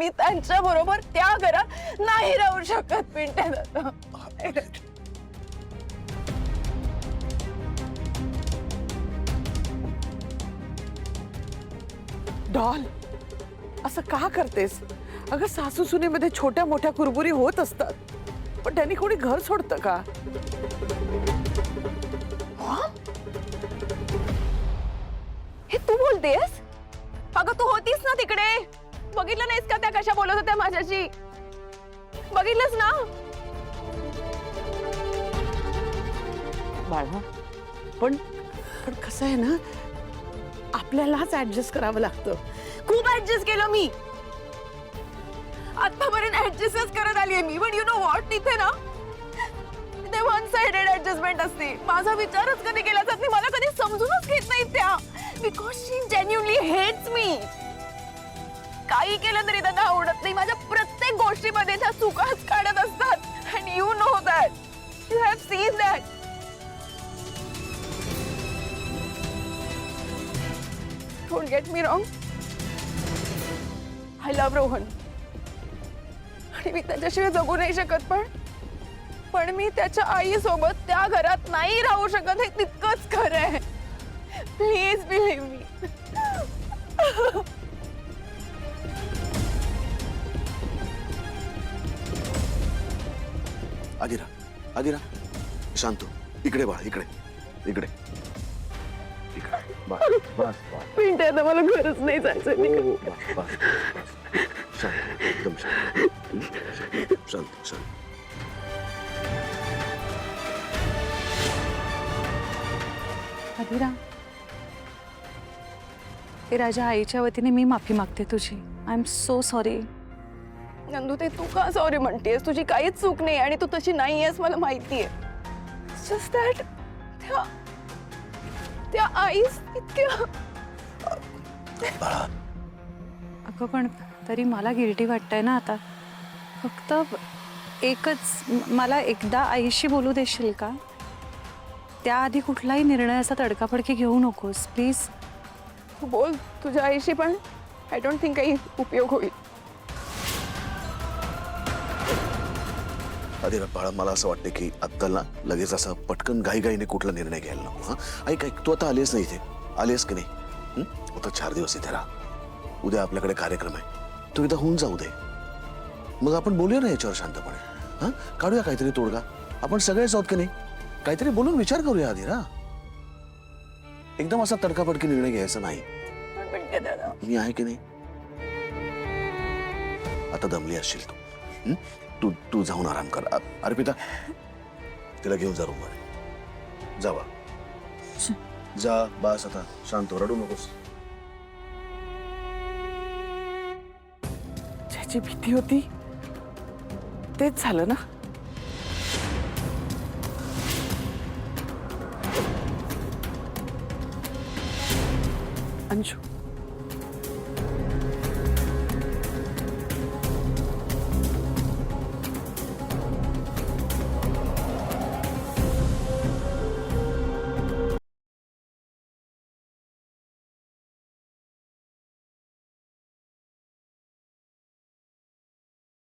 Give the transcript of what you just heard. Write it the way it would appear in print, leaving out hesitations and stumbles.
मी त्यांच्या बरोबर त्या घरात नाही राहू शकत पिंट्या दादा. डॉल, असं का करतेस? अगं सासू सुनेमध्ये छोट्या मोठ्या कुरबुरी होत असतात, पण त्यांनी कोणी घर सोडतं का? हे तू बोलतेस? अगं तू होतीस ना तिकडे, बघितलं नाहीस का त्या कशा बोलत होत्या माझ्याशी? बघितलंस ना? बाळा, पण पण कसं आहे ना, आपल्यालाच ऍडजस्ट करावं लागतं. खूप ऍडजस्ट केलं मी, आतापर्यंत ऍडजस्टच करत आलीये मी. पण यू नो व्हॉट, तिथे ना ते वन साइडेड ऍडजस्टमेंट असते. माझा विचारच कधी केला जात नाही, मला कधी समजूनच घेत नाही त्या. Because she genuinely hates me. काही केलं तरी त्यांना आवडत नाही. माझ्या प्रत्येक गोष्टीमध्ये त्या चुकाच काढत असतात. And you know that, you have seen that. Don't get me wrong, I love Rohan आणि मी त्याच्याशिवाय जगू नाही शकत. पण मी त्याच्या आईसोबत त्या घरात नाही राहू शकत, हे तितकंच खरं आहे. प्लीज बिलीव्ह मी. आदिरा, आदिरा, शांत हो. इकडे बाळा, इकडे इकडे इकडे. बस बस बस. पिंट्या, आता मला घरच नाही जायचं. हो, बस बस बस. शांत, एकदम शांत. शांत शांत. आदिरा, ते राजा आईच्या वतीने मी माफी मागते तुझी. I am so sorry. Nandu, ते तू का सॉरी म्हणतेस? तुझी काहीच चूक नाही आणि तू तशी नाहीयेस, मला माहितीये. जस्ट दॅट त्या आईस इतक्या. अगं पण तरी मला गिल्टी वाटतंय ना आता. फक्त एकच, मला एकदा आईशी बोलू देशील का? त्याआधी कुठलाही निर्णयाचा तडकाफडकी घेऊ नकोस प्लीज. तू बोल तुझ्या आईशी, पण आय डोंट थिंक काही उपयोग होईल. आदिरा बाळा, मला असं वाटतं की आत्ता ना लगेच असं पटकन घाईघाईने कुठला निर्णय घ्यायला नको. हा ऐक ऐक, तू आता आलीस नाही इथे, आलीस की नाही? आता 4 दिवस इथे राहा. उद्या आपल्याकडे कार्यक्रम आहे, तू इथं होऊन जाऊ दे. मग आपण बोलूया ना याच्यावर शांतपणे. हा, काढूया काहीतरी तोडगा. आपण सगळेच आहोत की नाही? काहीतरी बोलून विचार करूया आदिरा. एकदम असा तडकाफडकी निर्णय घ्यायचा नाही. पण पिंट्या दादा, मी आहे की नाही? आता दमली असशील तू. तू तू जाऊन आराम कर. अर्पिता, तिला घेऊन जा रूममध्ये. जा बा, जा. बस आता शांत हो, रडू नकोस. ज्याची भीती होती तेच झालं ना. अंशू,